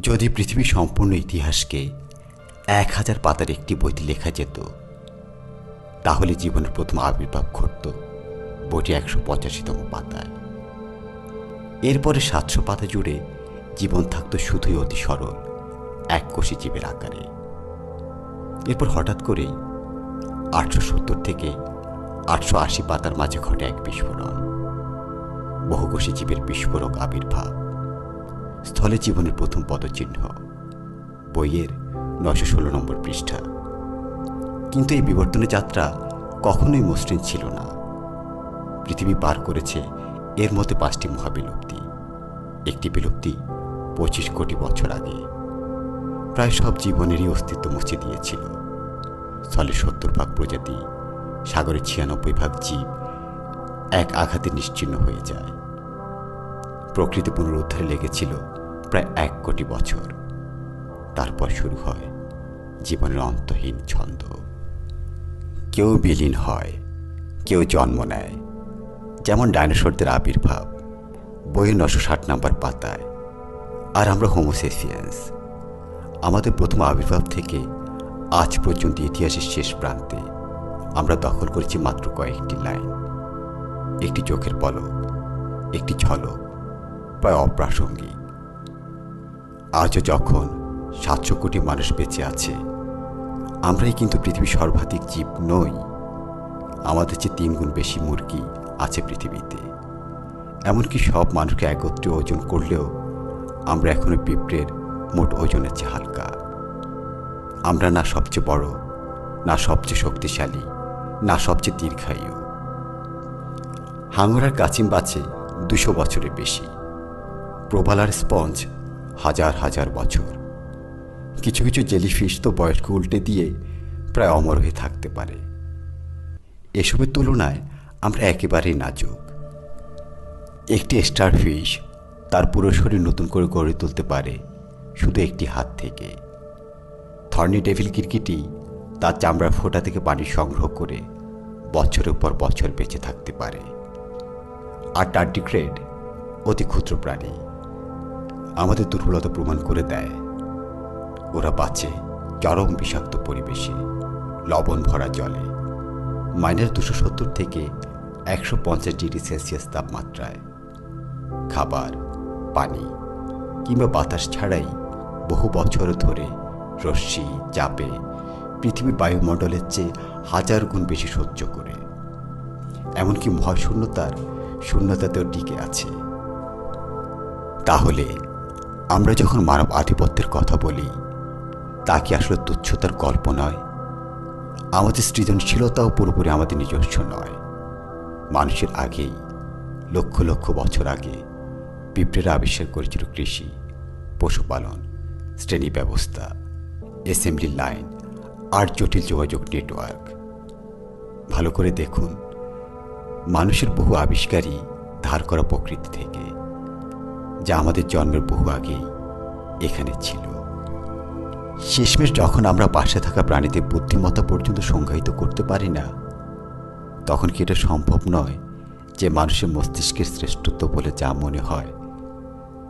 যদি পৃথিবীর সম্পূর্ণ ইতিহাসকে 1000 পাতার একটি বইতে লেখা যেত, তাহলে জীবনের প্রথম আবির্ভাব ঘটত বইটি 185তম পাতায়। এরপরে 700 পাতা জুড়ে জীবন থাকত শুধুই অতি সরল এককোষী জীবের আকারে। এরপর হঠাৎ করেই 870 থেকে 880 পাতার মাঝে ঘটে এক বিস্ফোরণ, বহুকোষী জীবের বিস্ফোরক আবির্ভাব, স্থলে জীবনের প্রথম পদচিহ্ন, বইয়ের 916 নম্বর পৃষ্ঠা। কিন্তু এই বিবর্তনের যাত্রা কখনোই মসৃণ ছিল না। পৃথিবী পার করেছে এর মধ্যে 5টি মহাবিলুপ্তি। একটি বিলুপ্তি 25 কোটি বছর আগে প্রায় সব জীবনেরই অস্তিত্ব মুছে দিয়েছিল। স্থলে 70% প্রজাতি, সাগরে 96% জীব এক আঘাতে নিশ্চিহ্ন হয়ে যায়। প্রকৃতি পুনরুদ্ধারে লেগেছিল প্রায় 1 কোটি বছর। তারপর শুরু হয় জীবনের অন্তহীন ছন্দ। কেউ বিলীন হয়, কেউ জন্ম নেয়, যেমন ডাইনোসরদের আবির্ভাব বইয়ের 960 নম্বর পাতায়। আর আমরা হোমোসেপিয়েন্স, আমাদের প্রথম আবির্ভাব থেকে আজ পর্যন্ত ইতিহাসের শেষ প্রান্তে আমরা দখল করেছি মাত্র কয়েকটি লাইন, একটি চোখের পলক, একটি ঝলক, প্রায় অপ্রাসঙ্গিক। আজও যখন 700 কোটি মানুষ বেঁচে আছে, আমরাই কিন্তু পৃথিবীর সর্বাধিক জীব নই। আমাদের চেয়ে 3 গুণ বেশি মুরগি আছে পৃথিবীতে। এমনকি সব মানুষকে একত্রে ওজন করলেও আমরা এখনো পিঁপড়ের মোট ওজনের চেয়ে হালকা। আমরা না সবচেয়ে বড়, না সবচেয়ে শক্তিশালী, না সবচেয়ে দীর্ঘায়ু। হাঙর আর কাচিম বাঁচে 200 বছরের বেশি, প্রবাল আর স্পঞ্জ হাজার হাজার বছর। কিছু কিছু জেলিফিশ তো বয়স্ক উল্টে দিয়ে প্রায় অমর হয়ে থাকতে পারে। এসবের তুলনায় আমরা একেবারেই নাজুক। একটি স্টারফিশ তার পুরো শরীর নতুন করে গড়ে তুলতে পারে শুধু একটি হাত থেকে। থর্নি ডেভিল কিরকিটি তার চামড়ার ফোঁটা থেকে পানি সংগ্রহ করে বছরের পর বছর বেঁচে থাকতে পারে। আর টার্ডিগ্রেড অতি ক্ষুদ্র প্রাণী, আমাদের দুর্বলতা প্রমাণ করে দেয়। ওরা বাঁচে চরম বিষাক্ত পরিবেশে, লবণ ভরা জলে, -270 থেকে 150 ডিগ্রি সেলসিয়াস তাপমাত্রায়। খাবার, পানি কিংবা বাতাস ছাড়াই বহু বছর ধরে রশ্মি চাপে পৃথিবীর বায়ুমণ্ডলের চেয়ে 1000 গুণ বেশি সহ্য করে। এমনকি মহাশূন্যতার শূন্যতাতেও টিকে আছে। তাহলে আমরা যখন মানব আধিপত্যের কথা বলি, তা কি আসলে তুচ্ছতার গল্প নয়? আমাদের সৃজনশীলতাও পুরোপুরি আমাদের নিজস্ব নয়। মানুষের আগেই, লক্ষ লক্ষ বছর আগে, পিঁপড়েরা আবিষ্কার করেছিল কৃষি, পশুপালন, শ্রেণী ব্যবস্থা, অ্যাসেম্বলি লাইন আর জটিল যোগাযোগ নেটওয়ার্ক। ভালো করে দেখুন, মানুষের বহু আবিষ্কারই ধার করা প্রকৃতি থেকে, যা আমাদের জন্মের বহু আগেই এখানে ছিল। শেষমেশ যখন আমরা পাশে থাকা প্রাণীদের বুদ্ধিমত্তা পর্যন্ত সংজ্ঞায়িত করতে পারি না, তখন কি এটা সম্ভব নয় যে মানুষের মস্তিষ্কের শ্রেষ্ঠত্ব বলে যা মনে হয়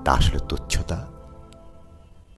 তা আসলে তুচ্ছতা?